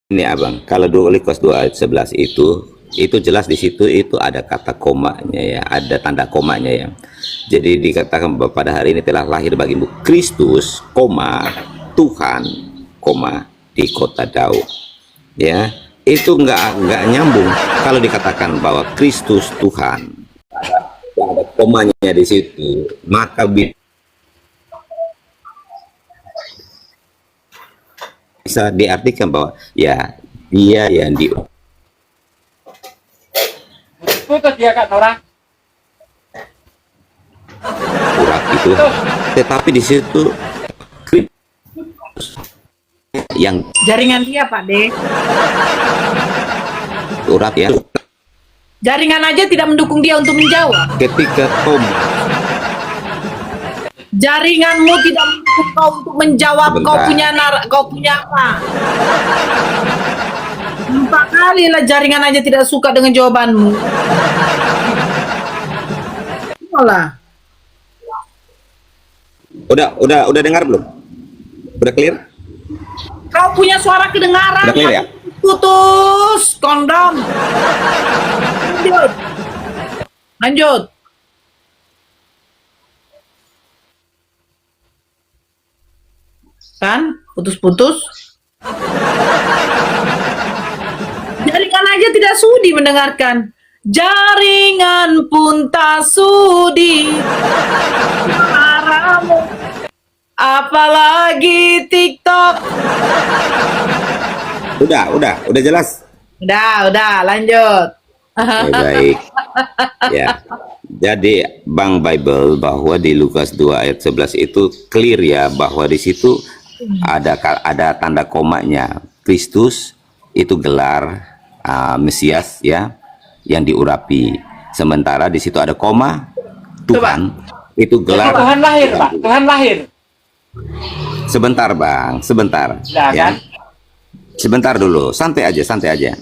Ini abang, kalau 2 Korintus 2 ayat 11 itu jelas di situ itu ada kata komanya ya, ada tanda komanya ya. Jadi dikatakan bahwa pada hari ini telah lahir bagimu Kristus, koma Tuhan, koma di kota Daud. Ya, itu nggak nyambung kalau dikatakan bahwa Kristus Tuhan. Ada komanya di situ, maka bisa diartikan bahwa ya dia yang putus dia Kak Nora. urat itu, tetapi di situ yang Jaringan dia Pak De. urat ya, Jaringan aja tidak mendukung dia untuk menjawab. ketika Jaringanmu tidak mendukung kau untuk menjawab. Sebentar. Kau punya apa? 4 kali lah jaringan aja tidak suka dengan jawabanmu. Olah. udah dengar belum? Udah clear? Kau punya suara kedengaran. Udah clear ya? Putus kondom. Lanjut. Lanjut. Kan putus-putus. Jaringan aja tidak sudi mendengarkan. Jaringan pun tak sudi suaramu, apalagi TikTok. Udah jelas. Udah lanjut. Ya, baik. Ya. Jadi Bang Bible bahwa di Lukas 2 ayat 11 itu clear ya, bahwa di situ ada tanda komanya. Kristus itu gelar Mesias ya, yang diurapi. Sementara di situ ada koma Tuhan, itu gelar Tuhan lahir Pak, Tuhan lahir. Sebentar Bang, sebentar Nah, ya. kan? Sebentar dulu, santai aja.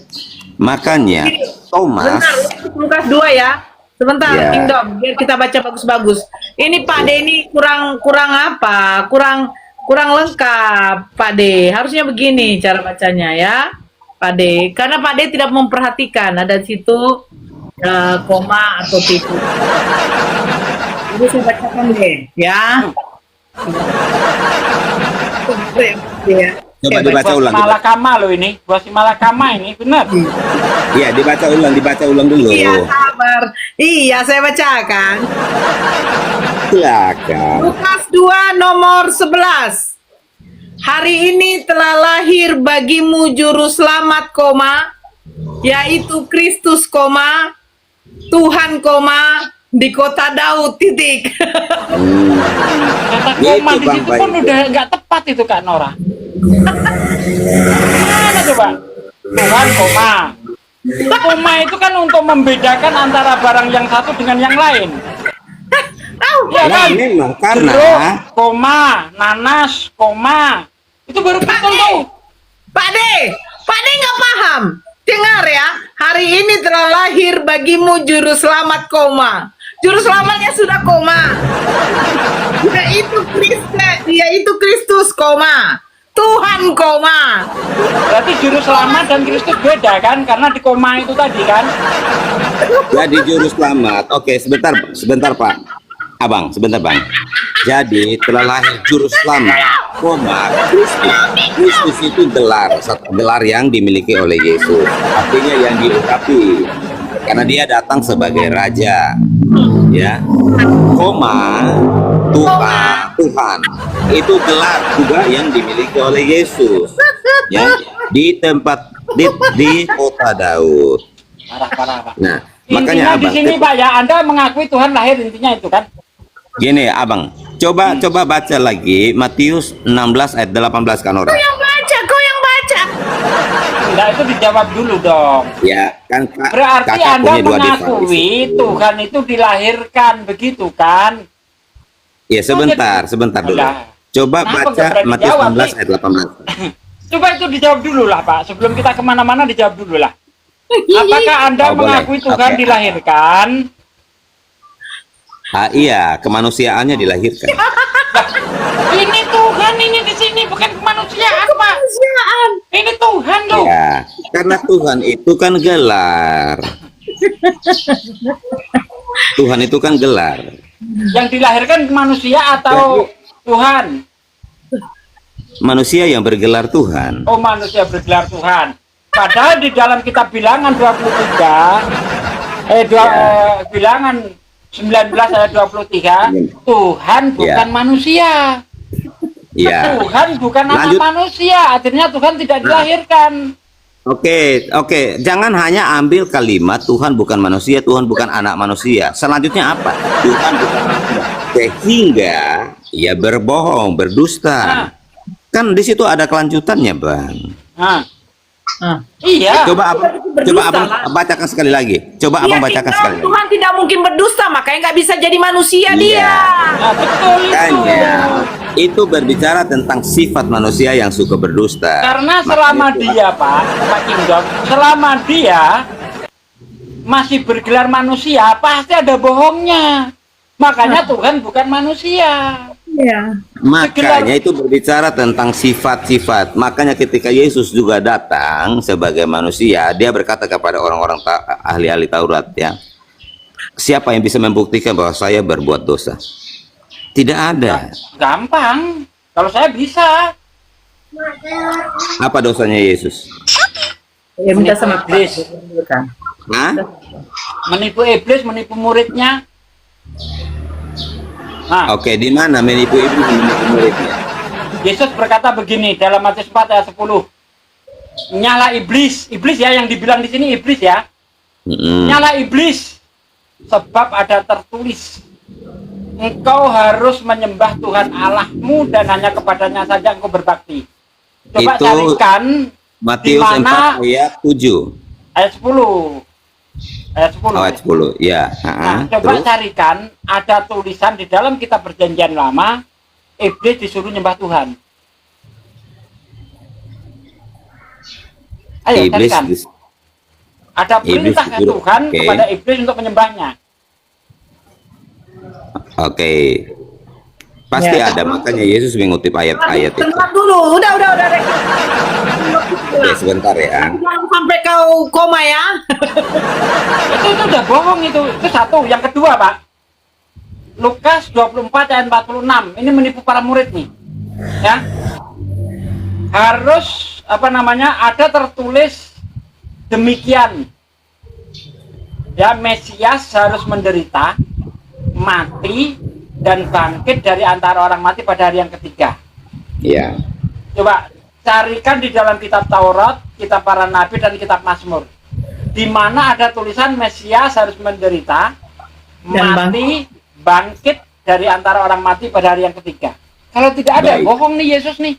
Makanya Thomas, Sebentar, Lukas 2 ya. Sebentar, Ya. Kingdom, biar kita baca bagus-bagus. Ini Pak De ini kurang apa? Kurang lengkap, Pak De. Harusnya begini cara bacanya ya, Pak De. Karena Pak De tidak memperhatikan ada di situ koma atau titik. Jadi saya bacakan deh, ya. Ya. coba dibaca ulang. Malakama loh ini, buat si Malakama ini, benar. Iya, dibaca ulang dulu. Iya, sabar. Iya, saya bacakan. Silakan. Lukas 2 nomor 11. Hari ini telah lahir bagimu juru selamat, koma, yaitu Kristus, koma, Tuhan, koma, di kota Daud, titik. Kata koma Gitu, di Bang, situ pun baik. udah nggak tepat itu Kak Nora. Mana coba? Tuhan koma. Koma itu kan untuk membedakan antara barang yang satu dengan yang lain. Ya Nah, kan? memang karena Jeruk, koma, nanas, koma. Itu baru betul tuh. Pak De nggak paham. Dengar ya, hari ini telah lahir bagimu juru selamat, koma. Juru selamatnya sudah koma. Yaitu Kristus, koma. Tuhan, koma. Berarti juru selamat dan Kristus beda kan? Karena di koma itu tadi kan. jadi juru selamat. Oke, sebentar Pak. Abang, sebentar Bang. Jadi telah lahir juru selamat, koma, Kristus. Kristus itu gelar yang dimiliki oleh Yesus. Artinya yang diurapi. Karena dia datang sebagai raja. Ya. Koma, Tuhan. Itu gelar juga yang dimiliki oleh Yesus. Ya, di kota Daud. Parah Pak. Nah, Intinya makanya di Abang sini Pak ya, Anda mengakui Tuhan lahir, intinya itu kan. gini Abang, coba baca lagi Matius 16 ayat 18 kan orang. Kau yang baca. Enggak, itu dijawab dulu dong. Ya, kan Berarti kakak Anda punya dua mengakui Tuhan itu dilahirkan, begitu kan? Ya, sebentar dulu. Udah. Coba Kenapa baca nggak berani Matius jawab, 16 nih? ayat 18. Coba itu dijawab dulu lah Pak, sebelum kita kemana-mana dijawab dulu lah. Apakah Anda Oh, boleh. mengakui Tuhan Oke. dilahirkan? Iya, kemanusiaannya dilahirkan. Ini Tuhan ini di sini bukan kemanusiaan Pak. Kemanusiaan. Ini Tuhan loh. Ya, karena Tuhan itu kan gelar. Tuhan itu kan gelar. Yang dilahirkan manusia atau Tuhan? Manusia yang bergelar Tuhan. Oh, manusia bergelar Tuhan. Padahal di dalam kitab Bilangan 23, Bilangan 19 ayat 23, Tuhan bukan manusia. Ya. Tuhan bukan anak Lanjut. manusia, artinya Tuhan tidak dilahirkan. Oke, jangan hanya ambil kalimat Tuhan bukan manusia, Tuhan bukan anak manusia. Selanjutnya apa? Tuhan bukan manusia. Sehingga ia berbohong, berdusta. Kan di situ ada kelanjutannya, Bang. Nah, Ah. iya. Coba Berdusta, Abang lah. bacakan sekali lagi. Coba Iya, Abang bacakan tinggal sekali lagi. Tuhan tidak mungkin berdusta, makanya nggak bisa jadi manusia Iya. dia. Nah, betul itu. Makanya itu berbicara tentang sifat manusia yang suka berdusta. Karena Makanya selama Tuhan- dia, Pak Kingdom, selama dia masih bergelar manusia, pasti ada bohongnya. Makanya Tuhan bukan manusia. Iya. Makanya itu berbicara tentang sifat-sifat. Makanya ketika Yesus juga datang sebagai manusia, dia berkata kepada orang-orang ahli-ahli Taurat, ya, siapa yang bisa membuktikan bahwa saya berbuat dosa? Tidak ada. Gampang. Kalau saya bisa. Apa dosanya Yesus? Ya minta sama Iblis. Kan. Hah? Menipu iblis, menipu muridnya. Nah, Oke, di mana menipu ibu menipu muridnya? Yesus berkata begini dalam Matius 4 ayat 10. Nyala iblis. Iblis ya yang dibilang di sini iblis ya. Mm-mm. Nyala iblis. Sebab ada tertulis. Engkau harus menyembah Tuhan Allahmu dan hanya kepadanya saja engkau berbakti. Coba Itu carikan Matius di mana 4 ayat 7. ayat 10. Ayat 10. Oh, ayat 10. Ya. Nah, coba Terus? carikan ada tulisan di dalam kitab Perjanjian Lama, iblis disuruh nyembah Tuhan. Ayo Iblis carikan. Ada iblis perintah disuruh- Tuhan oke. kepada iblis untuk menyembahnya. Oke. Pasti Ya. ada, makanya Yesus mengutip ayat-ayat itu. Tenang dulu, udah. Oke, sebentar ya. Jangan sampai kau koma ya. Itu udah bohong itu. Itu satu. Yang kedua, Pak. Lukas 24 ayat 46. Ini menipu para murid nih. Ya. Harus ada tertulis demikian. Ya, Mesias harus menderita, mati dan bangkit dari antara orang mati pada hari yang ketiga. Ya. Coba carikan di dalam kitab Taurat, kitab para nabi dan kitab Mazmur. Di mana ada tulisan Mesias harus menderita, Dan mati, bangkit dari antara orang mati pada hari yang ketiga. Kalau tidak ada, Baik. bohong nih Yesus nih.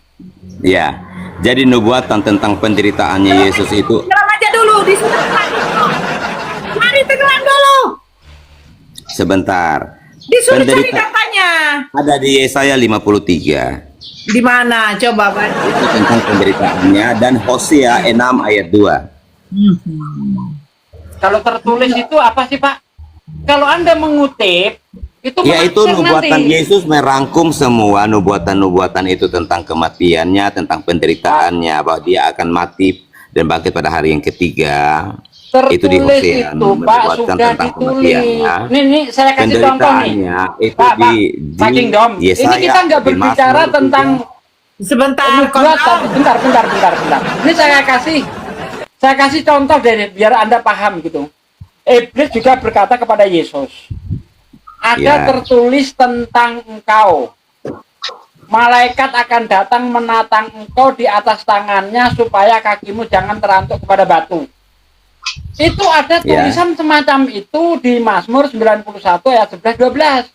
Ya. Jadi nubuatan tentang penderitaannya Yesus itu Tenggelam aja dulu, di sini tenggelam dulu. Mari tenggelam dulu. sebentar. Disuruh cari Penderita- datanya. Ada di Yesaya 53. Di mana? Coba, Pak. Itu tentang penderitaannya, dan Hosea 6 ayat 2. Kalau tertulis itu apa sih Pak? Kalau Anda mengutip, itu Yaitu menafsir nubuatan nanti. Yesus merangkum semua nubuatan-nubuatan itu tentang kematiannya, tentang penderitaannya, bahwa dia akan mati dan bangkit pada hari yang ketiga. Itu di Tertulis Hosea itu Pak, menubuatkan sudah tentang ditulis. kematiannya. Nih saya kasih contoh nih. Penderitaannya itu Pak, di Pak Kingdom. Yesaya, Ini kita nggak di berbicara Mazmur tentang juga. Sebentar, nubuat, kontrol. tapi bentar. Ini saya kasih contoh deh biar Anda paham gitu. Iblis juga berkata kepada Yesus, ada Ya. tertulis tentang engkau. Malaikat akan datang menatang engkau di atas tangannya supaya kakimu jangan terantuk kepada batu. Itu ada Ya. tulisan semacam itu di Mazmur 91 ayat 11-12.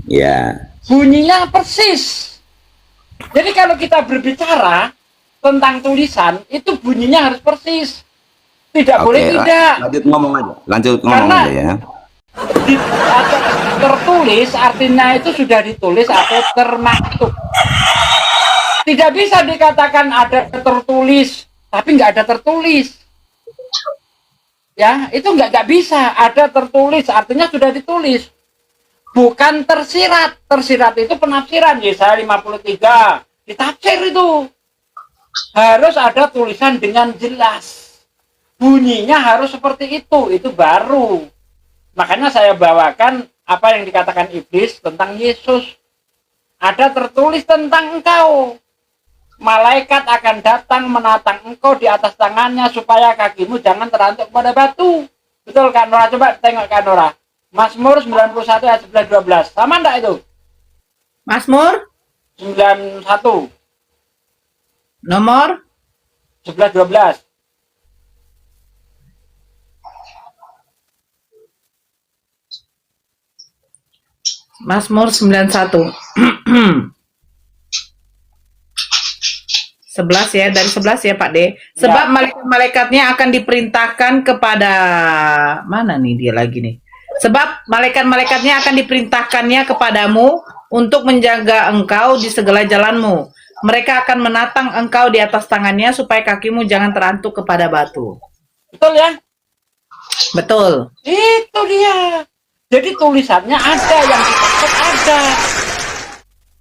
Ya. Bunyinya persis. Jadi kalau kita berbicara tentang tulisan, itu bunyinya harus persis. Tidak boleh tidak. Lanjut ngomong aja. Karena- aja ya. Atau tertulis artinya itu sudah ditulis atau termaktub. Tidak bisa dikatakan ada tertulis, tapi nggak ada tertulis. Ya, itu nggak bisa. Ada tertulis artinya sudah ditulis. Bukan tersirat. Tersirat itu penafsiran Yesaya 53. Ditafsir itu. harus ada tulisan dengan jelas. Bunyinya harus seperti itu baru. Makanya saya bawakan apa yang dikatakan iblis tentang Yesus. Ada tertulis tentang engkau. Malaikat akan datang menatang engkau di atas tangannya supaya kakimu jangan terantuk pada batu. Betul Kak Nora? Coba tengok Kak Nora. Mazmur 91 ayat 11-12. Sama enggak itu? Mazmur 91 nomor 11-12. Mazmur 91. 11 ya, dari 11 ya Pak D. Sebab Ya. malaikat-malaikatnya akan diperintahkan kepada, mana nih dia lagi nih. Sebab malaikat-malaikatnya akan diperintahkannya kepadamu untuk menjaga engkau di segala jalanmu. Mereka akan menatang engkau di atas tangannya supaya kakimu jangan terantuk kepada batu. Betul ya? Betul. Itu dia. Jadi tulisannya ada, yang dicatat ada.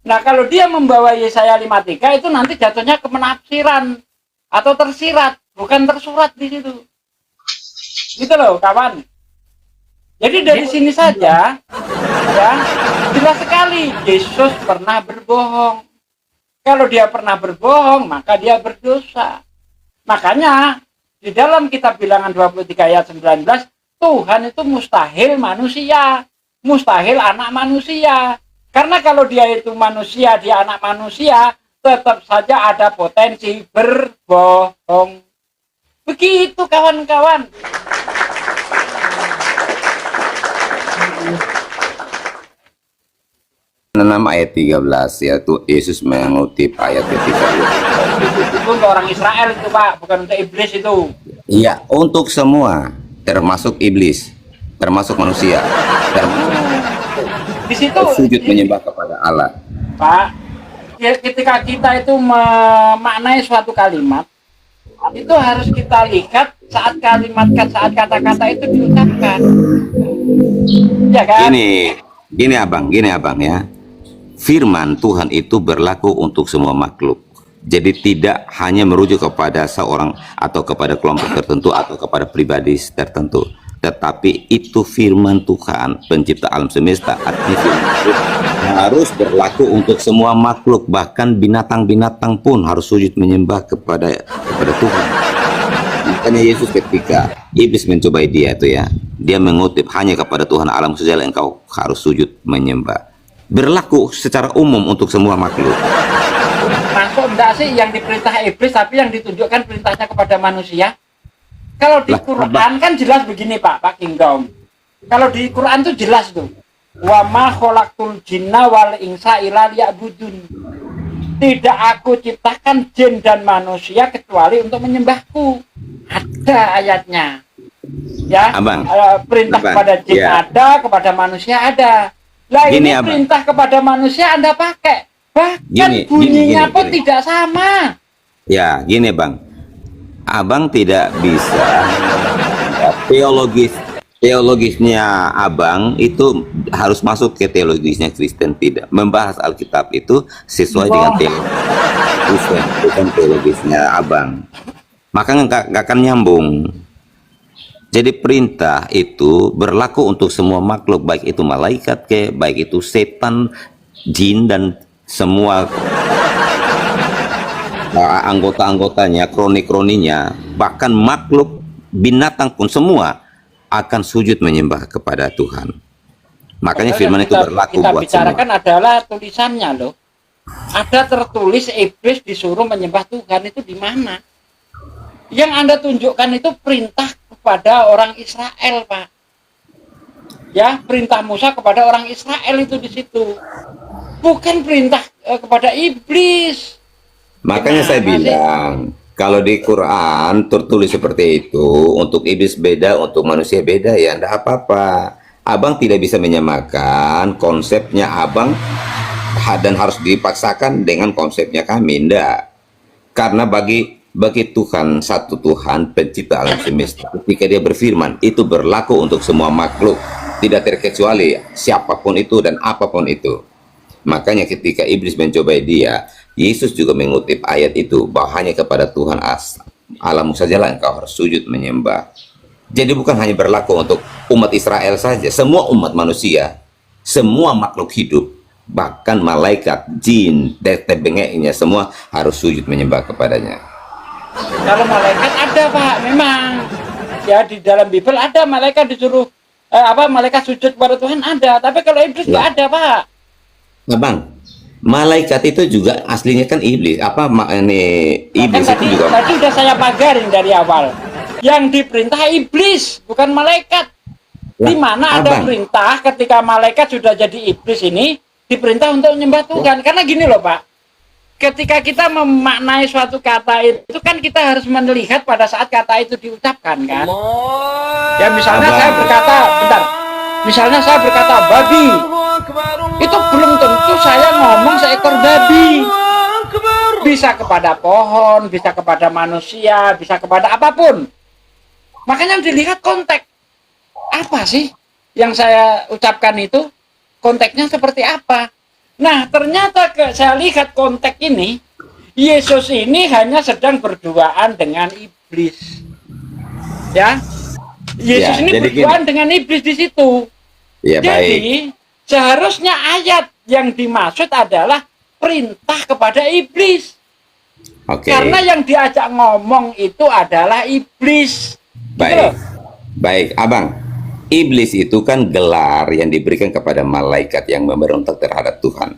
Nah, kalau dia membawa Yesaya 53 itu nanti jatuhnya ke penafsiran atau tersirat, bukan tersurat di situ. Gitu loh, kawan. Jadi dari sini saja ya, jelas sekali Yesus pernah berbohong. Kalau dia pernah berbohong, maka dia berdosa. Makanya di dalam kitab Bilangan 23 ayat 19, Tuhan itu mustahil manusia, mustahil anak manusia. Karena kalau dia itu manusia, dia anak manusia, tetap saja ada potensi berbohong. Begitu kawan-kawan. Enam ayat 13 yaitu Yesus mengutip ayat ketika Itu untuk orang Israel itu Pak, bukan untuk iblis itu. iya untuk semua termasuk iblis, termasuk manusia, termasuk Di situ sujud menyembah kepada Allah. Pak, ya, ketika kita itu memaknai suatu kalimat, itu harus kita lihat saat saat kata-kata itu diucapkan. Ya kan? Gini abang ya. Firman Tuhan itu berlaku untuk semua makhluk. Jadi tidak hanya merujuk kepada seorang atau kepada kelompok tertentu atau kepada pribadi tertentu. Tetapi itu firman Tuhan, pencipta alam semesta. Artinya firman Tuhan harus berlaku untuk semua makhluk. Bahkan binatang-binatang pun harus sujud menyembah kepada Tuhan. Makanya Yesus ketika iblis mencobai dia itu ya, dia mengutip hanya kepada Tuhan alam segala engkau harus sujud menyembah. Berlaku secara umum untuk semua makhluk. Masuk enggak sih yang diperintah iblis tapi yang ditunjukkan perintahnya kepada manusia? Kalau di Quran kan jelas begini Pak Kingdom. Kalau di Quran tuh jelas tuh. Wa ma khalaqtul jinna wal insa illa liya'budun. Tidak aku ciptakan jin dan manusia kecuali untuk menyembahku. Ada ayatnya. Ya. Perintah kepada jin ada, kepada manusia ada. Lah ini perintah kepada manusia Anda pakai. Bahkan bunyinya pun tidak sama. Ya, gini Bang. Abang tidak bisa teologisnya Abang itu harus masuk ke teologisnya Kristen, tidak. Membahas Alkitab itu sesuai dengan Kristen, bukan teologisnya Abang. Maka nggak akan nyambung. Jadi perintah itu berlaku untuk semua makhluk, baik itu malaikat baik itu setan, jin dan semua anggota-anggotanya, kroni-kroninya, bahkan makhluk binatang pun semua akan sujud menyembah kepada Tuhan. Makanya firman itu berlaku buat semua. Kita bicarakan adalah tulisannya loh. Ada tertulis iblis disuruh menyembah Tuhan, itu di mana? Yang Anda tunjukkan itu perintah kepada orang Israel, Pak. Ya, perintah Musa kepada orang Israel itu di situ. Bukan perintah kepada iblis. Makanya saya bilang, kalau di Quran tertulis seperti itu, untuk iblis beda, untuk manusia beda, ya enggak apa-apa. Abang tidak bisa menyamakan konsepnya Abang dan harus dipaksakan dengan konsepnya kami, enggak. Karena bagi Tuhan, satu Tuhan, pencipta alam semesta, ketika dia berfirman, itu berlaku untuk semua makhluk, tidak terkecuali siapapun itu dan apapun itu. Makanya ketika iblis mencobai dia, Yesus juga mengutip ayat itu bahwa hanya kepada Tuhan Allahmu sajalah engkau harus sujud menyembah. Jadi bukan hanya berlaku untuk umat Israel saja, semua umat manusia, semua makhluk hidup, bahkan malaikat, jin, teteh bengeknya semua harus sujud menyembah kepadanya. Kalau malaikat ada Pak, memang ya di dalam Bible ada malaikat disuruh malaikat sujud kepada Tuhan ada, tapi kalau iblis nggak ada Pak. Nah Bang, malaikat itu juga aslinya kan iblis. Iblis Kan itu juga. tadi udah saya pagarin dari awal. Yang diperintah iblis, bukan malaikat. Di mana ada Abang, perintah ketika malaikat sudah jadi iblis ini diperintah untuk menyembah Tuhan. Karena gini loh Pak, ketika kita memaknai suatu kata itu kan kita harus melihat pada saat kata itu diucapkan kan. Ya misalnya Abang. saya berkata, bentar. Misalnya saya berkata babi, itu belum tentu saya ngomong seekor babi. Bisa kepada pohon, bisa kepada manusia, bisa kepada apapun. Makanya dilihat konteks. Apa sih yang saya ucapkan itu? Konteksnya seperti apa? Nah, ternyata saya lihat konteks ini, Yesus ini hanya sedang berduaan dengan iblis. Ya. Yesus Ya, ini jadi berduaan dengan iblis di situ. ya baik. Jadi, seharusnya ayat yang dimaksud adalah perintah kepada iblis. Oke. Karena yang diajak ngomong itu adalah iblis. Baik. Baik, Abang. Iblis itu kan gelar yang diberikan kepada malaikat yang memberontak terhadap Tuhan.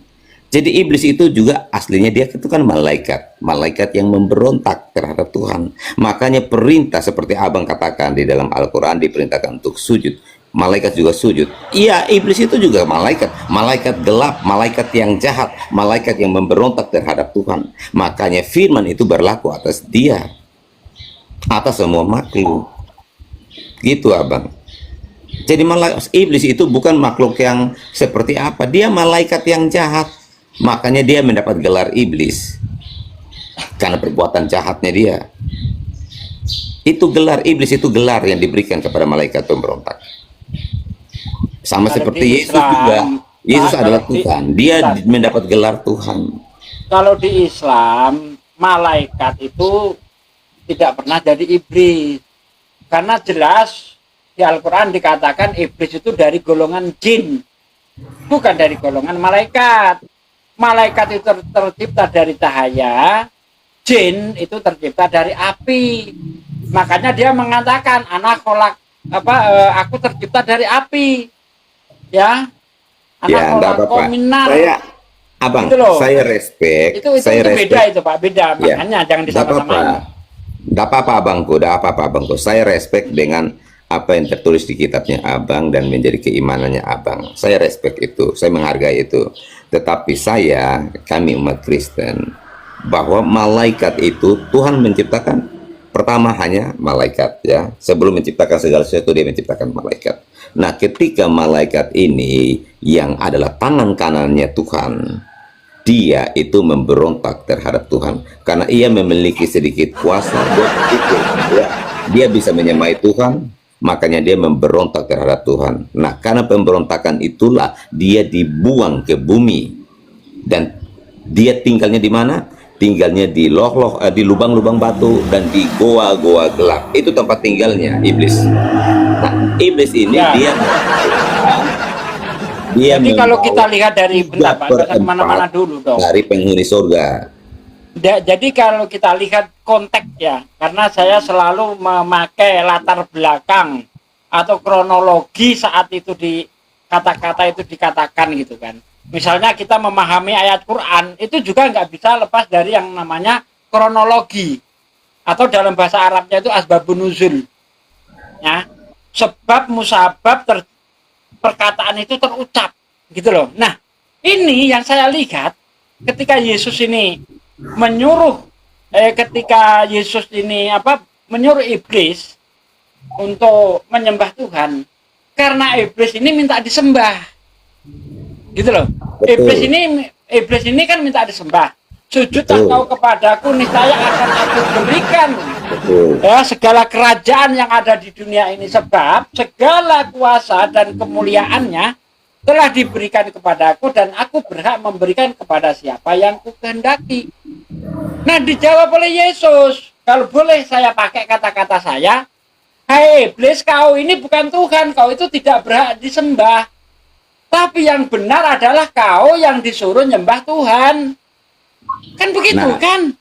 Jadi iblis itu juga aslinya dia itu kan malaikat yang memberontak terhadap Tuhan. Makanya perintah seperti Abang katakan di dalam Al-Quran diperintahkan untuk sujud. Malaikat juga sujud. Iya, iblis itu juga malaikat gelap, malaikat yang jahat, malaikat yang memberontak terhadap Tuhan. Makanya firman itu berlaku atas dia, atas semua makhluk. Gitu Abang. Jadi iblis itu bukan makhluk yang seperti apa, dia malaikat yang jahat. Makanya dia mendapat gelar iblis karena perbuatan jahatnya dia. Itu gelar iblis, itu gelar yang diberikan kepada malaikat pemberontak. Sama Kalau seperti di Yesus Islam, juga. Yesus Pak, adalah kalau di- Tuhan. Dia Bentar. mendapat gelar Tuhan. Kalau di Islam, malaikat itu tidak pernah jadi iblis. Karena jelas di Al-Quran dikatakan iblis itu dari golongan jin, bukan dari golongan malaikat. Malaikat itu tercipta dari cahaya, jin itu tercipta dari api. Makanya dia mengatakan aku tercipta dari api. Ya. Ya, enggak apa-apa. Abang, Gitu loh. saya respect. Itu saya beda itu Pak, beda. Ya, Makanya jangan enggak apa-apa. disama-samain. Enggak apa-apa abangku, enggak apa-apa abangku. Saya respect dengan apa yang tertulis di kitabnya abang dan menjadi keimanannya abang. Saya respect itu, saya menghargai itu. Tetapi kami umat Kristen, bahwa malaikat itu Tuhan menciptakan pertama hanya malaikat ya. Sebelum menciptakan segala sesuatu dia menciptakan malaikat. Nah, ketika malaikat ini yang adalah tangan kanannya Tuhan, dia itu memberontak terhadap Tuhan karena ia memiliki sedikit kuasa. Dia bisa menyemai Tuhan, makanya dia memberontak terhadap Tuhan. Nah, karena pemberontakan itulah dia dibuang ke bumi. Dan dia tinggalnya di mana? Tinggalnya di di lubang-lubang batu dan di goa-goa gelap. Itu tempat tinggalnya iblis. Nah, iblis ini Ya. dia Jadi kalau kita membawa lihat dari tiga Pak, nggak usah kemana-mana perempat dulu dong. dari penghuni surga. Jadi kalau kita lihat konteks ya, karena saya selalu memakai latar belakang atau kronologi saat itu di kata-kata itu dikatakan gitu kan. Misalnya kita memahami ayat Quran itu juga nggak bisa lepas dari yang namanya kronologi atau dalam bahasa Arabnya itu asbabun nuzul. Ya, sebab musabab perkataan itu terucap gitu loh. Nah, ini yang saya lihat ketika Yesus ini menyuruh menyuruh iblis untuk menyembah Tuhan karena iblis ini minta disembah. Gitu loh. Betul. Iblis ini kan minta disembah. Sujud Betul. engkau kepadaku niscaya akan aku berikan Betul. ya segala kerajaan yang ada di dunia ini, sebab segala kuasa dan kemuliaannya telah diberikan kepadaku dan aku berhak memberikan kepada siapa yang kukehendaki. Nah, dijawab oleh Yesus. Kalau boleh saya pakai kata-kata saya, hai iblis, kau ini bukan Tuhan, kau itu tidak berhak disembah. Tapi yang benar adalah kau yang disuruh nyembah Tuhan. Kan begitu Nah. kan?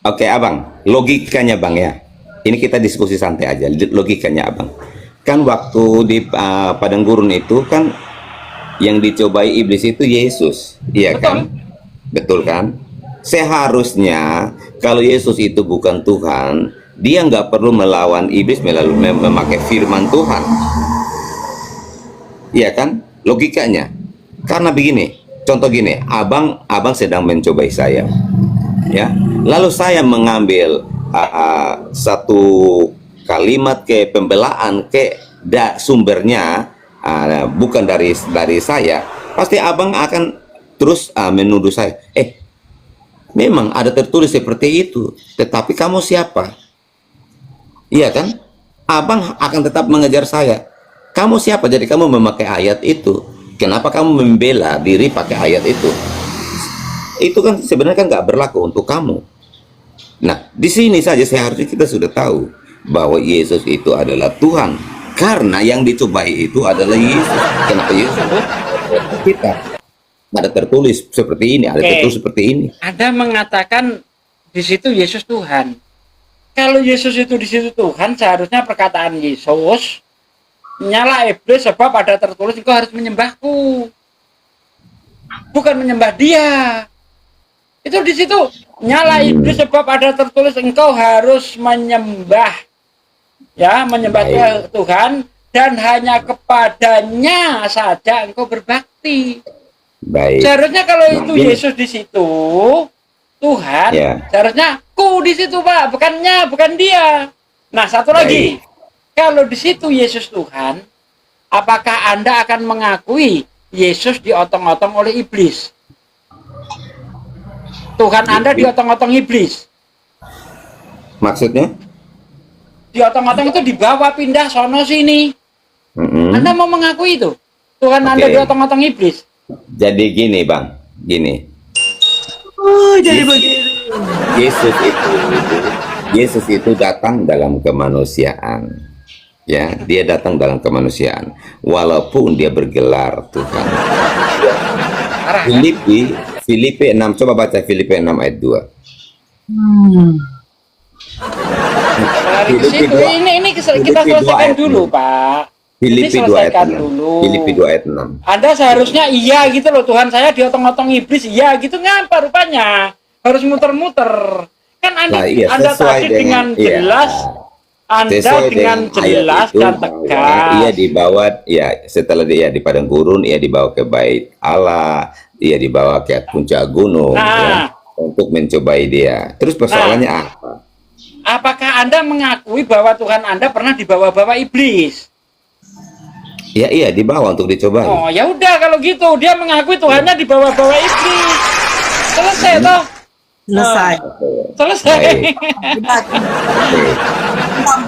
Oke, Abang, logikanya Bang ya. Ini kita diskusi santai aja, logikanya Abang. Kan waktu di padang gurun itu kan yang dicobai iblis itu Yesus, iya Betul. kan? Betul kan? Seharusnya kalau Yesus itu bukan Tuhan, dia nggak perlu melawan iblis melalui memakai firman Tuhan. Iya kan? Logikanya. Karena begini, contoh gini, abang sedang mencobai saya, ya. Lalu saya mengambil satu kalimat ke pembelaan ke sumbernya bukan dari saya, pasti abang akan terus menuduh saya. Memang ada tertulis seperti itu, tetapi kamu siapa? Iya kan? Abang akan tetap mengejar saya. Kamu siapa? Jadi kamu memakai ayat itu. Kenapa kamu membela diri pakai ayat itu? Itu kan sebenarnya kan nggak berlaku untuk kamu. Nah, di sini saja seharusnya kita sudah tahu bahwa Yesus itu adalah Tuhan. Karena yang dicobai itu adalah Yesus. Kenapa Yesus? Kita. Ada tertulis seperti ini, ada tertulis seperti ini. Anda mengatakan di situ Yesus Tuhan. Kalau Yesus itu di situ Tuhan, seharusnya perkataan Yesus nyala iblis sebab ada tertulis engkau harus menyembahku. Bukan menyembah dia. Itu di situ nyala iblis sebab ada tertulis engkau harus menyembah. Ya, menyembah Tuhan dan hanya kepadanya saja engkau berbakti. Baik. Seharusnya kalau itu Yesus di situ, Tuhan, seharusnya ku di situ Pak, bukan dia. Nah, satu lagi, kalau di situ Yesus Tuhan, apakah Anda akan mengakui Yesus diotong-otong oleh iblis? Tuhan Anda diotong-otong iblis. Maksudnya? Diotong-otong itu dibawa pindah sono sini. Anda mau mengakui itu? Tuhan Anda diotong-otong iblis. Jadi gini Bang, gini. Jadi begini. Yesus itu datang dalam kemanusiaan. Ya, dia datang dalam kemanusiaan. Walaupun dia bergelar Tuhan. Filipi 6, coba baca Filipi 6 ayat 2. Ini kita selesaikan dulu, Pak. Filipi 2 ayat 6. Filipi 2 ayat 6. Anda seharusnya iya gitu loh, Tuhan saya diotong-otong iblis, iya gitu, ngapa rupanya? Harus muter-muter. Kan Anda tadi dengan jelas, Anda dengan jelas dan tegas. Ia dibawa, ya setelah dia di padang gurun, ia dibawa ke bait Allah, ia dibawa ke puncak gunung untuk mencobai dia. Terus persoalannya apa? Apakah Anda mengakui bahwa Tuhan Anda pernah dibawa-bawa iblis? Iya dibawa untuk dicobai. Oh ya udah kalau gitu dia mengakui Tuhannya dibawa-bawa iblis. Selesai toh? Selesai. Selesai.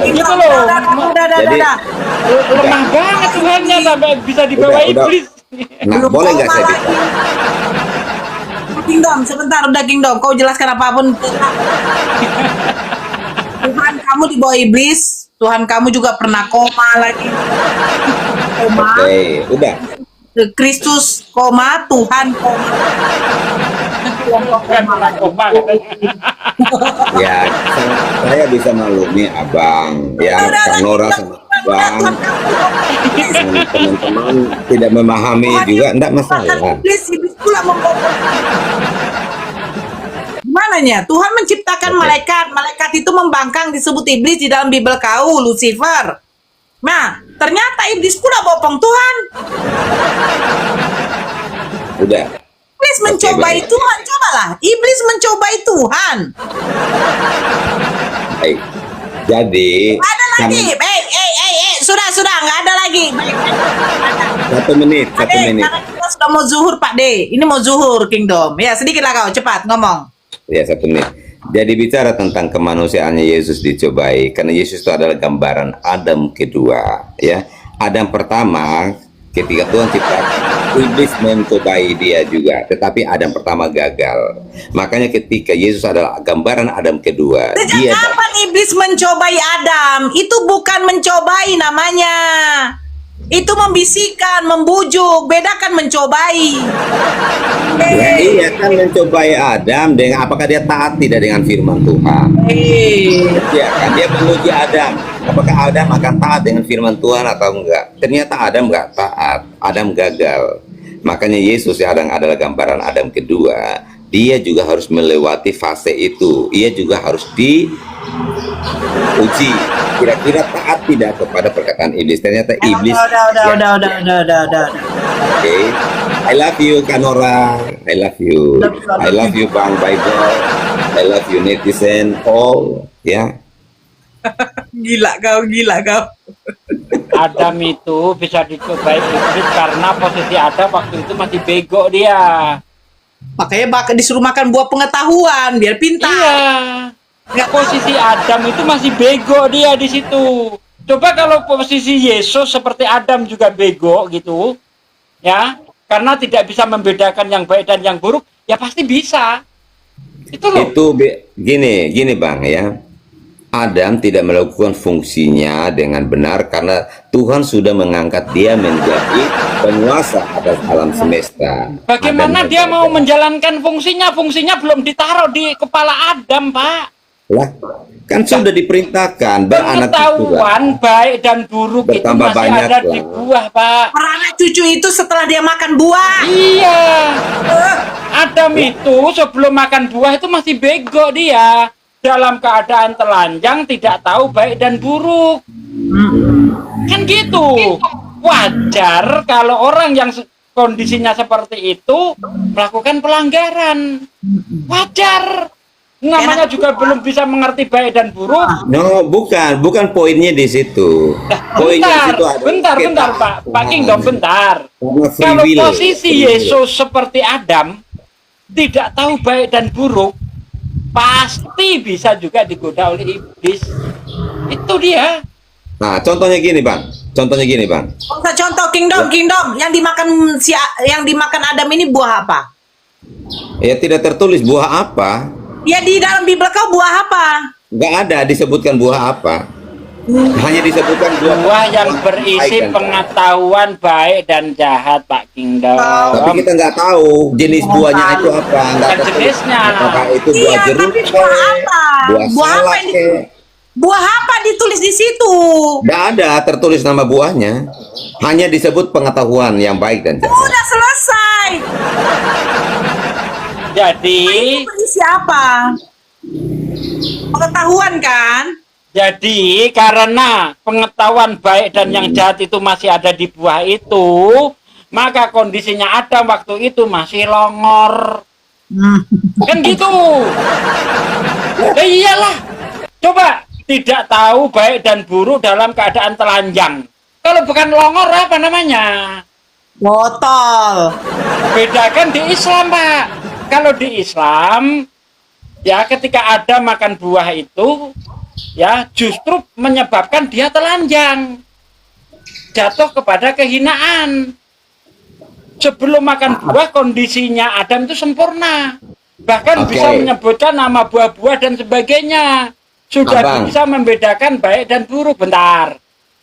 Gitu loh. Jadi lemah banget Tuhannya sampai bisa dibawa iblis. Nah, boleh nggak saya bicara? Kingdom, sebentar udah Kingdom. Kau jelaskan apapun. Tuhan kamu dibawa iblis. Tuhan kamu juga pernah koma lagi. Koma. Oke, udah. Kristus koma, Tuhan koma. Ya, saya bisa maklumi abang, ya, Nora sama abang, teman-teman tidak memahami juga, enggak masalah. Iblis pula Mananya Tuhan menciptakan malaikat itu membangkang disebut iblis di dalam Bible kau, Lucifer. Nah, ternyata iblis pula bopong Tuhan. Udah. Iblis mencobai Tuhan, cobalah. Iblis mencobai Tuhan. Baik. Jadi. Ada lagi. Sudah, nggak ada lagi. Baik. 1 menit. Karena kita sudah mau zuhur, Pak D. Ini mau zuhur, Kingdom. Ya, sedikitlah kau, cepat ngomong. Ya, 1 menit. Jadi bicara tentang kemanusiaannya Yesus dicobai, karena Yesus itu adalah gambaran Adam kedua, ya. Adam pertama Ketika Tuhan ciptakan, iblis mencobai dia juga, tetapi Adam pertama gagal. Makanya ketika Yesus adalah gambaran Adam kedua, Sejak dia kapan iblis mencobai Adam? Itu bukan mencobai namanya. Itu membisikkan, membujuk. Bedakan mencobai. ya, iya kan mencobai Adam dengan apakah dia taat tidak dengan firman Tuhan? Ya kan dia menguji Adam. Apakah Adam akan taat dengan firman Tuhan atau enggak? Ternyata Adam enggak taat. Adam gagal. Makanya Yesus yang adalah gambaran Adam kedua. Dia juga harus melewati fase itu. Ia juga harus diuji. Kira-kira taat tidak kepada perkataan iblis? Ternyata iblis. Udah. Oke. I love you Kanora. I love you. I love you Bang Bible. I love you netizen all. Ya. Gila kau. Adam itu bisa dicobai iblis karena posisi Adam waktu itu masih bego dia. Makanya disuruh makan buah pengetahuan biar pintar. Iya. Posisi Adam itu masih bego dia di situ. Coba kalau posisi Yesus seperti Adam juga bego gitu, ya, karena tidak bisa membedakan yang baik dan yang buruk, ya pasti bisa. Itu loh. Gini Bang ya. Adam tidak melakukan fungsinya dengan benar karena Tuhan sudah mengangkat dia menjadi penguasa atas alam semesta. Bagaimana dia mau menjalankan fungsinya? Fungsinya belum ditaruh di kepala Adam, Pak. Lah, kan sudah diperintahkan beranak cucu. Pengetahuan baik dan buruk itu Bertambah masih banyak ada lah. di buah, Pak. Anak cucu itu setelah dia makan buah. Iya. Adam itu sebelum makan buah itu masih bego dia. Dalam keadaan telanjang, tidak tahu baik dan buruk. Kan gitu. Wajar kalau orang yang kondisinya seperti itu melakukan pelanggaran. Wajar. Namanya juga belum bisa mengerti baik dan buruk. No, bukan poinnya di situ. Poinnya di situ adalah Bentar, Pak Kingdom, bentar. Karena free Kalau will. posisi Yesus seperti Adam, tidak tahu baik dan buruk, pasti bisa juga digoda oleh iblis. Itu dia. Nah, contohnya gini, Bang. Contoh Kingdom yang dimakan Adam ini buah apa? Ya tidak tertulis buah apa. Ya di dalam Bible kau buah apa? Nggak ada disebutkan buah apa. Hanya disebutkan Buah yang baik berisi dan pengetahuan baik dan jahat, Pak Kingdom. tapi kita nggak tahu jenis buahnya itu apa. Nggak Bukan tertulis. jenisnya. Apakah itu buah Iya, jeruk? tapi buah apa? Buah Buah apa salak? ini? Buah apa ditulis di situ? Nggak ada tertulis nama buahnya. Hanya disebut pengetahuan yang baik dan jahat. Udah selesai. Jadi, Berisi apa? Pengetahuan kan? Jadi karena pengetahuan baik dan yang jahat itu masih ada di buah itu, maka kondisinya Adam waktu itu masih longor. Kan gitu. Ya iyalah. Coba tidak tahu baik dan buruk dalam keadaan telanjang. Kalau bukan longor apa namanya? Botol. Bedakan di Islam, Pak. Kalau di Islam, ya ketika Adam makan buah itu, ya justru menyebabkan dia telanjang, jatuh kepada kehinaan. Sebelum makan buah kondisinya Adam itu sempurna, bahkan bisa menyebutkan nama buah-buah dan sebagainya. Sudah bisa membedakan baik dan buruk. Bentar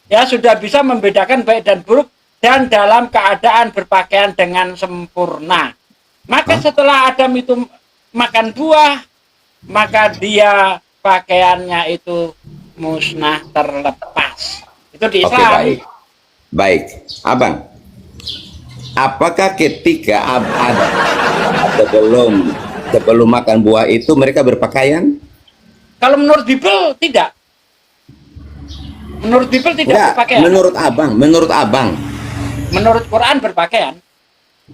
ya, sudah bisa membedakan baik dan buruk dan dalam keadaan berpakaian dengan sempurna. Maka setelah Adam itu makan buah, maka dia pakaiannya itu musnah terlepas. Itu di Islam. Oke, baik. Abang, apakah ketika Adam sebelum makan buah itu mereka berpakaian? Kalau menurut Bible tidak. Menurut Bible tidak berpakaian. Menurut abang. Menurut Quran berpakaian.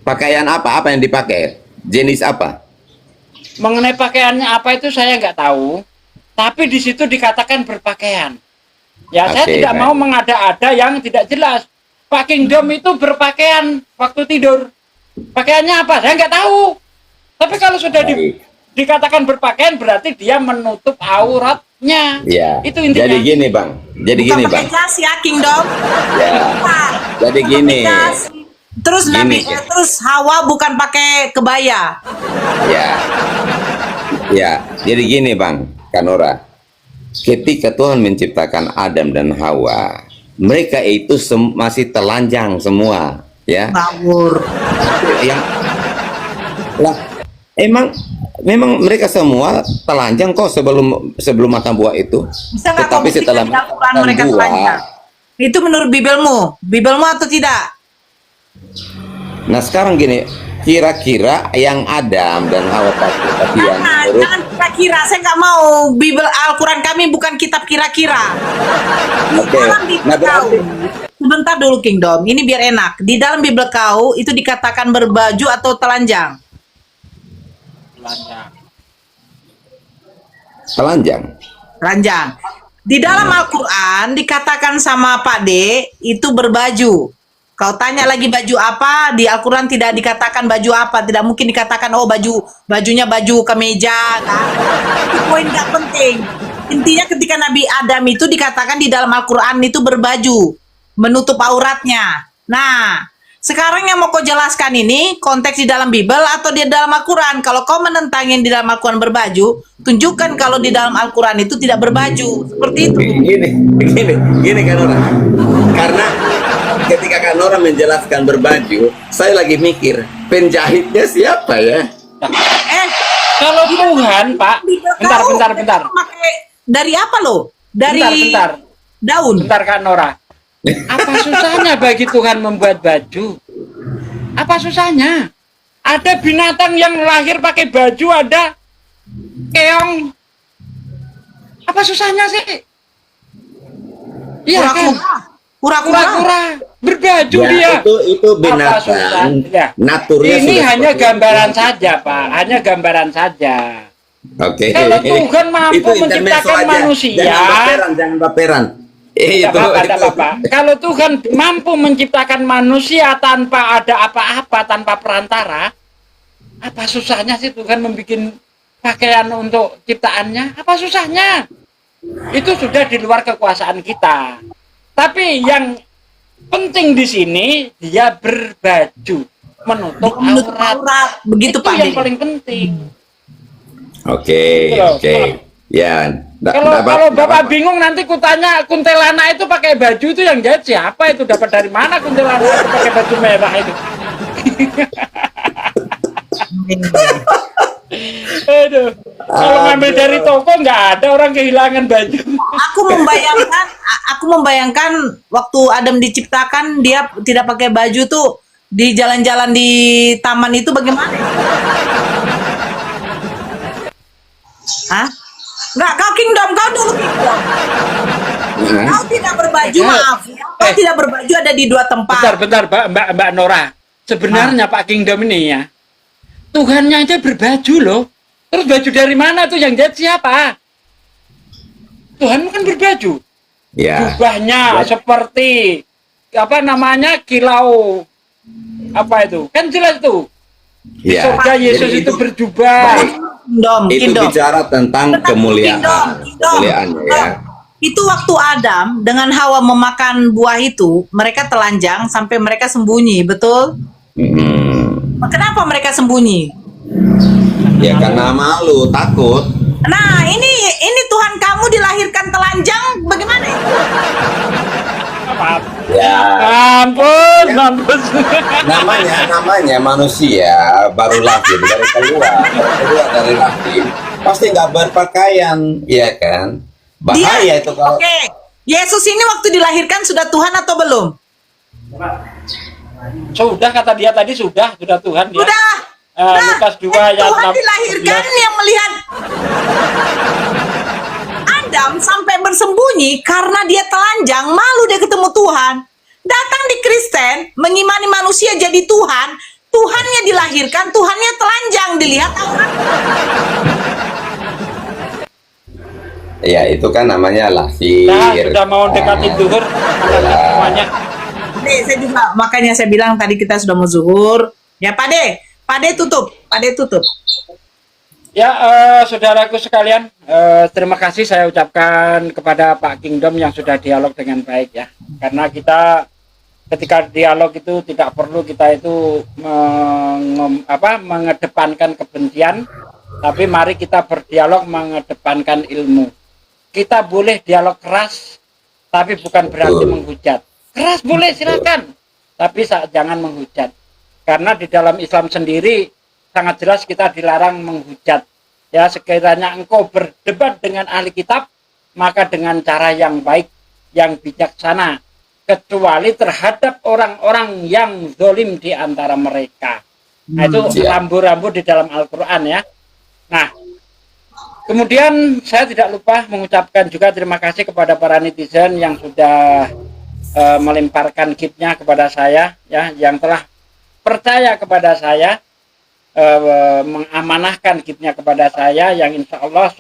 Pakaian apa? Apa yang dipakai? Jenis apa? Mengenai pakaiannya apa itu saya nggak tahu. Tapi di situ dikatakan berpakaian. Ya, saya tidak mau mengada-ada yang tidak jelas. Pak Kingdom itu berpakaian waktu tidur. Pakaiannya apa? Saya nggak tahu. Tapi kalau sudah dikatakan berpakaian berarti dia menutup auratnya. Ya. Itu intinya. Jadi gini bang, jadi Bukan gini pakai bang. jas ya, Kingdom. Ya. Bukan. Jadi Bukan gini. pakai jas. Terus Gini. terus Hawa bukan pakai kebaya. Ya. Ya. Jadi gini bang, Kanora. Ketika Tuhan menciptakan Adam dan Hawa, mereka itu masih telanjang semua, ya. Ngawur. Yang lah, memang mereka semua telanjang kok sebelum makan buah itu. Bisa nggak Tetapi kau setelah buktikan di Al-Quran makan mereka buah, telanjang? Itu menurut Bibelmu atau tidak? nah sekarang gini, kira-kira yang Adam dan Hawa pakai pakaian menurut Jangan kira-kira, saya nggak mau. Bibel Al-Quran kami bukan kitab kira-kira. Di Oke. dalam Bibel Nah, kau, berarti sebentar dulu Kingdom, ini biar enak. Di dalam Bibel kau itu dikatakan berbaju atau telanjang? Telanjang. telanjang. Telanjang. Di dalam Al-Quran dikatakan sama Pak D itu berbaju. Kau tanya lagi baju apa, di Al-Quran tidak dikatakan baju apa, tidak mungkin dikatakan oh bajunya baju kemeja, kan? Itu poin gak penting. Intinya ketika Nabi Adam itu dikatakan di dalam Al-Quran itu berbaju, menutup auratnya. Nah, sekarang yang mau kau jelaskan ini konteks di dalam Bibel atau di dalam Al-Quran. Kalau kau menentang yang di dalam Al-Quran berbaju, tunjukkan kalau di dalam Al-Quran itu tidak berbaju. Seperti itu. Gini kan orang. Karena ketika kan orang menjelaskan berbaju, saya lagi mikir penjahitnya siapa ya? Eh, Kalau Tuhan, Pak, Bibel bentar, kau bentar, bentar, pakai dari apa lo? Dari bentar, daun. bentar, Kak Nora. Apa susahnya bagi Tuhan membuat baju? Apa susahnya? Ada binatang yang lahir pakai baju, ada keong. Apa susahnya sih? Iya kan? Kura-kura. Kura-kura berbaju Ya, dia. itu Apa binatang. susahnya? Naturnya Ini sudah hanya seperti gambaran itu. saja, Pak. Hanya gambaran saja. Oke. Kalau Tuhan mampu Itu intermezzo menciptakan aja. manusia, Jangan baperan. Tidak apa-apa, tidak apa-apa. Kalau Tuhan mampu menciptakan manusia tanpa ada apa-apa, tanpa perantara, apa susahnya sih Tuhan membuat pakaian untuk ciptaannya? Apa susahnya? Itu sudah di luar kekuasaan kita. Tapi yang penting di sini dia berbaju, menutup Menutup aurat. aurat. Begitu Itu Pak yang D. paling penting. Oke. Ya. Kalau Bapak bingung nanti kutanya kuntilanak itu pakai baju itu yang jahit siapa itu, dapat dari mana kuntilanak itu pakai baju merah itu? Aduh, kalau ngambil dari toko nggak ada orang kehilangan baju. Aku membayangkan waktu Adam diciptakan dia tidak pakai baju tuh di jalan-jalan di taman itu bagaimana? Hah? Enggak, kau Kingdom, kau dulu Kingdom. Kau tidak berbaju, maaf. Kau tidak berbaju ada di dua tempat. Bentar, Mbak Nora. Sebenarnya Pak Kingdom ini ya, Tuhannya aja berbaju loh. Terus baju dari mana tuh yang jahit siapa? Tuhan kan berbaju. Ya. Jubahnya seperti apa namanya, kilau apa itu? Kan jelas tuh. Di Ya. surga Yesus Jadi itu berjubah. baik. Itu Kingdom. bicara tentang kemuliaan. Kemuliaannya ya. Itu waktu Adam dengan Hawa memakan buah itu, mereka telanjang sampai mereka sembunyi, betul? Kenapa mereka sembunyi? Ya karena malu, takut. Nah, ini Tuhan kamu dilahirkan telanjang, bagaimana itu? Ya. Ampun. Namanya manusia baru lahir dari keluar dari rahim pasti nggak berpakaian, ya kan? Bahaya itu kalau. Oke. Yesus ini waktu dilahirkan sudah Tuhan atau belum? Sudah, kata dia tadi sudah Tuhan dia. Sudah. Lukas 2 ayat Tuhan 16. dilahirkan yang melihat Adam sampai bersembunyi karena dia telanjang, malu dia ketemu Tuhan. Datang di Kristen, mengimani manusia jadi Tuhan, Tuhannya dilahirkan, Tuhannya telanjang, dilihat aurat. Ya itu kan namanya lahir. Nah, sudah mau dekatin zuhur semuanya. Nih, saya juga makanya saya bilang tadi kita sudah mau zuhur. Ya Pak De tutup, Pak De tutup. Ya, saudaraku sekalian, terima kasih saya ucapkan kepada Pak Kingdom yang sudah dialog dengan baik ya. Karena kita ketika dialog itu tidak perlu kita itu mengedepankan kebencian, tapi mari kita berdialog mengedepankan ilmu. Kita boleh dialog keras, tapi bukan berarti menghujat. Keras boleh silakan, tapi jangan menghujat. Karena di dalam Islam sendiri sangat jelas kita dilarang menghujat. Ya, sekiranya engkau berdebat dengan ahli kitab, maka dengan cara yang baik, yang bijaksana, kecuali terhadap orang-orang yang zalim di antara mereka. Nah, itu rambu-rambu di dalam Al-Quran ya. Nah, kemudian saya tidak lupa mengucapkan juga terima kasih kepada para netizen yang sudah melemparkan gift-nya kepada saya ya, yang telah percaya kepada saya, mengamanahkan gift-nya kepada saya, yang insya Allah